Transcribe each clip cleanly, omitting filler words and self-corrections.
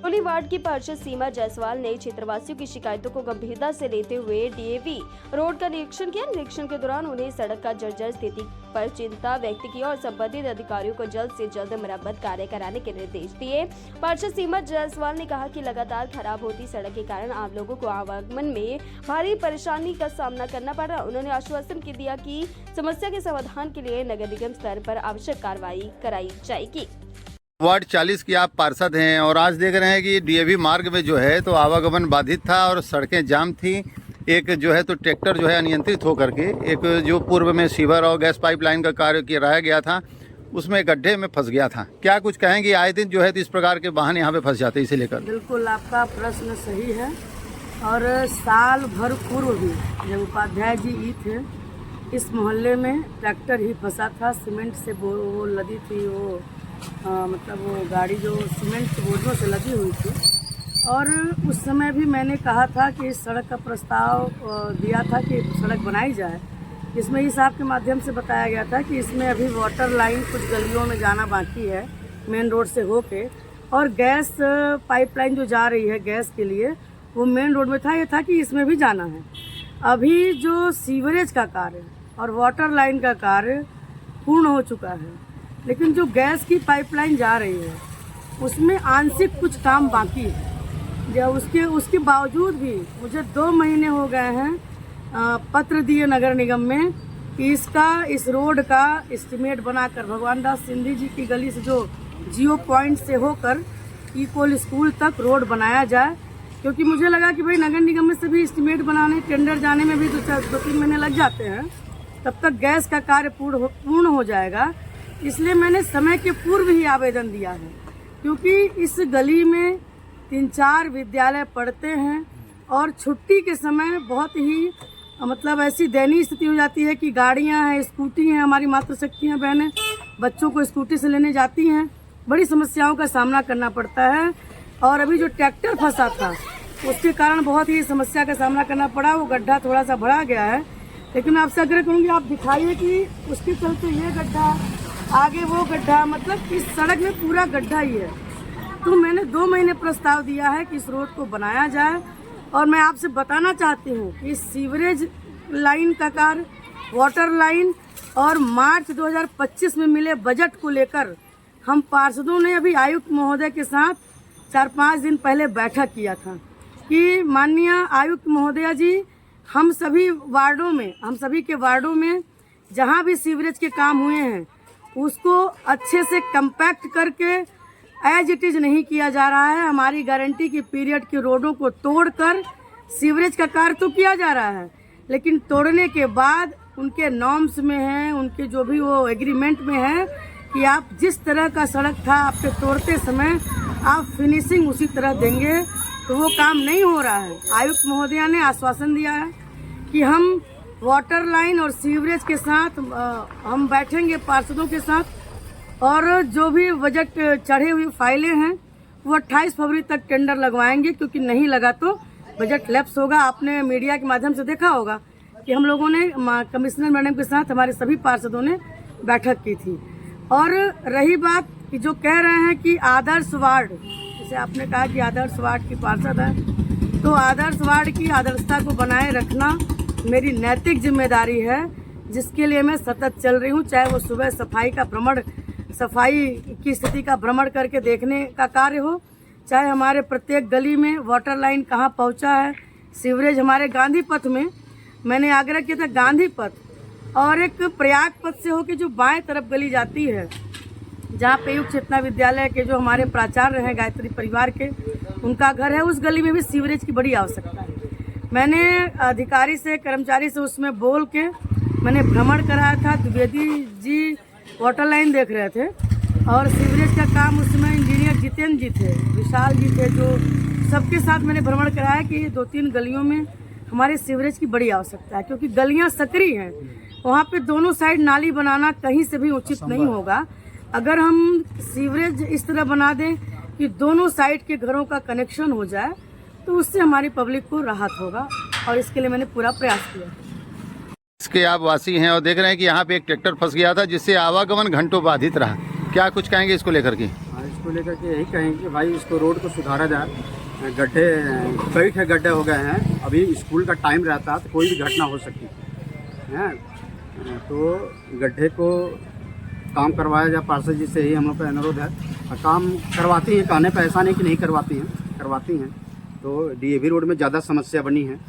टोली ward की पार्षद सीमा जायसवाल ने क्षेत्रवासियों की शिकायतों को गंभीरता से लेते हुए डीएवी रोड का निरीक्षण किया। निरीक्षण के दौरान उन्हें सड़क का जर्जर स्थिति पर चिंता व्यक्त की और संबंधित अधिकारियों को जल्द से जल्द मरम्मत कार्य कराने के निर्देश दिए। पार्षद सीमा जायसवाल ने कहा कि लगातार खराब होती सड़क के कारण आम लोगों को आवागमन में भारी परेशानी का सामना करना पड़ रहा। उन्होंने आश्वासन दिया कि समस्या के समाधान के लिए नगर निगम स्तर पर आवश्यक कार्रवाई कराई जाएगी। वार्ड 40 की आप पार्षद हैं और आज देख रहे हैं कि डीएवी मार्ग में जो है तो आवागमन बाधित था और सड़कें जाम थी। एक जो है तो ट्रैक्टर जो है अनियंत्रित होकर के एक जो पूर्व में सीवर और गैस पाइपलाइन का कार्य कराया गया था उसमें गड्ढे में फंस गया था। क्या कुछ कहेंगे? आए दिन जो है तो इस प्रकार के वाहन यहाँ पे फंस जाते हैं, इसे लेकर। बिल्कुल आपका प्रश्न सही है। और साल भर पूर्व भी जब उपाध्याय जी ई थे इस मोहल्ले में ट्रैक्टर ही फंसा था। सीमेंट से वो लदी थी, मतलब वो गाड़ी जो सीमेंट के बोझों से लगी हुई थी। और उस समय भी मैंने कहा था कि इस सड़क का प्रस्ताव दिया था कि सड़क बनाई जाए। इसमें इस आपके माध्यम से बताया गया था कि इसमें अभी वाटर लाइन कुछ गलियों में जाना बाकी है मेन रोड से होके, और गैस पाइपलाइन जो जा रही है गैस के लिए वो मेन रोड में था। ये था कि इसमें भी जाना है। अभी जो सीवरेज का कार्य और वाटर लाइन का कार्य पूर्ण हो चुका है, लेकिन जो गैस की पाइपलाइन जा रही है उसमें आंशिक कुछ काम बाकी है। जब उसके बावजूद भी मुझे 2 महीने हो गए हैं पत्र दिए नगर निगम में कि इस रोड का एस्टीमेट बनाकर भगवान दास सिंधी जी की गली से जो जियो पॉइंट से होकर इकोल स्कूल तक रोड बनाया जाए। क्योंकि मुझे लगा कि भाई नगर निगम में से भी एस्टीमेट बनाने टेंडर जाने में भी 2-3 महीने लग जाते हैं, तब तक गैस का कार्य पूर्ण हो जाएगा। इसलिए मैंने समय के पूर्व ही आवेदन दिया है। क्योंकि इस गली में 3-4 विद्यालय पढ़ते हैं और छुट्टी के समय बहुत ही मतलब ऐसी दयनीय स्थिति हो जाती है कि गाड़ियां हैं, स्कूटी हैं, हमारी मातृशक्तियां बहनें बच्चों को स्कूटी से लेने जाती हैं। बड़ी समस्याओं का सामना करना पड़ता है। और अभी जो ट्रैक्टर फंसा था उसके कारण बहुत ही समस्या का सामना करना पड़ा। वो गड्ढा थोड़ा सा बढ़ा गया है, लेकिन आपसे आग्रह करूँगी आप दिखाइए कि उसके चलते ये गड्ढा, आगे वो गड्ढा, मतलब इस सड़क में पूरा गड्ढा ही है। तो मैंने 2 महीने प्रस्ताव दिया है कि इस रोड को बनाया जाए। और मैं आपसे बताना चाहती हूँ कि सीवरेज लाइन का कार्य, वाटर लाइन और मार्च 2025 में मिले बजट को लेकर हम पार्षदों ने अभी आयुक्त महोदय के साथ 4-5 दिन पहले बैठक किया था कि माननीय आयुक्त महोदया जी, हम सभी के वार्डों में जहाँ भी सीवरेज के काम हुए हैं उसको अच्छे से कंपैक्ट करके एज इट इज नहीं किया जा रहा है। हमारी गारंटी की पीरियड की रोडों को तोड़कर सीवरेज का कार्य तो किया जा रहा है, लेकिन तोड़ने के बाद उनके नॉर्म्स में है, उनके जो भी वो एग्रीमेंट में है कि आप जिस तरह का सड़क था आपके तोड़ते समय आप फिनिशिंग उसी तरह देंगे, तो वो काम नहीं हो रहा है। आयुक्त महोदया ने आश्वासन दिया है कि हम वाटर लाइन और सीवरेज के साथ हम बैठेंगे पार्षदों के साथ, और जो भी बजट चढ़े हुई फाइलें हैं वो 28 फरवरी तक टेंडर लगवाएंगे। क्योंकि नहीं लगा तो बजट लैप्स होगा। आपने मीडिया के माध्यम से देखा होगा कि हम लोगों ने कमिश्नर मैडम के साथ हमारे सभी पार्षदों ने बैठक की थी। और रही बात कि जो कह रहे हैं कि आदर्श वार्ड, जैसे आपने कहा कि आदर्श वार्ड की पार्षद है, तो आदर्श वार्ड की आदर्शता को बनाए रखना मेरी नैतिक जिम्मेदारी है, जिसके लिए मैं सतत चल रही हूँ। चाहे वो सुबह सफाई की स्थिति का भ्रमण करके देखने का कार्य हो, चाहे हमारे प्रत्येक गली में वाटर लाइन कहाँ पहुँचा है, सीवरेज हमारे गांधी पथ में मैंने आग्रह किया था, गांधी पथ और एक प्रयाग पथ से होकर जो बाएं तरफ गली जाती है जहाँ पे युग चेतना विद्यालय के जो हमारे प्राचार्य हैं गायत्री परिवार के, उनका घर है, उस गली में भी सीवरेज की बड़ी आवश्यकता है। मैंने अधिकारी से, कर्मचारी से उसमें बोल के मैंने भ्रमण कराया था। द्विवेदी जी वाटर लाइन देख रहे थे और सीवरेज का काम उसमें इंजीनियर जितेंद्र जी थे, विशाल जी थे, जो सबके साथ मैंने भ्रमण कराया कि 2-3 गलियों में हमारे सीवरेज की बड़ी आवश्यकता है। क्योंकि गलियां सकरी हैं, वहाँ पे दोनों साइड नाली बनाना कहीं से भी उचित नहीं होगा। अगर हम सीवरेज इस तरह बना दें कि दोनों साइड के घरों का कनेक्शन हो जाए तो उससे हमारी पब्लिक को राहत होगा, और इसके लिए मैंने पूरा प्रयास किया। इसके आप वासी हैं और देख रहे हैं कि यहाँ पे एक ट्रैक्टर फंस गया था जिससे आवागमन घंटों बाधित रहा। क्या कुछ कहेंगे इसको लेकर के? इसको लेकर के यही कहेंगे कि भाई इसको रोड को सुधारा जाए। गड्ढे कई ठे गड्ढे हो गए हैं, अभी स्कूल का टाइम रहता तो कोई भी घटना हो सकती है, तो गड्ढे को काम करवाया जाए। पार्षद जी से ही हम लोग का अनुरोध है। और काम करवाती हैं, कहने पर ऐसा नहीं कि नहीं करवाती हैं, करवाती हैं। तो डीएवी रोड में ज़्यादा समस्या बनी है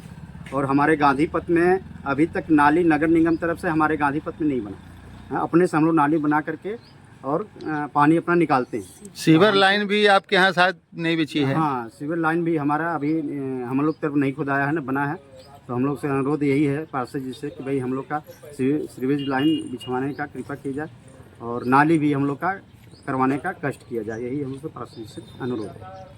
और हमारे गांधी पथ में अभी तक नाली नगर निगम तरफ से हमारे गांधी पथ में नहीं बना। अपने से हम लोग नाली बना करके और पानी अपना निकालते हैं। सीवर लाइन भी आपके यहाँ शायद नहीं बिछी है? हाँ, सीवर लाइन भी हमारा अभी हम लोग तरफ नहीं खुदाया है ना, बना है। तो हम लोग से अनुरोध यही है पार्षद जी से कि भाई हम लोग का सीवेज लाइन बिछवाने का कृपा की जाए और नाली भी हम लोग का करवाने का कष्ट किया जाए। यही हम लोग से पार्षद जी से अनुरोध है।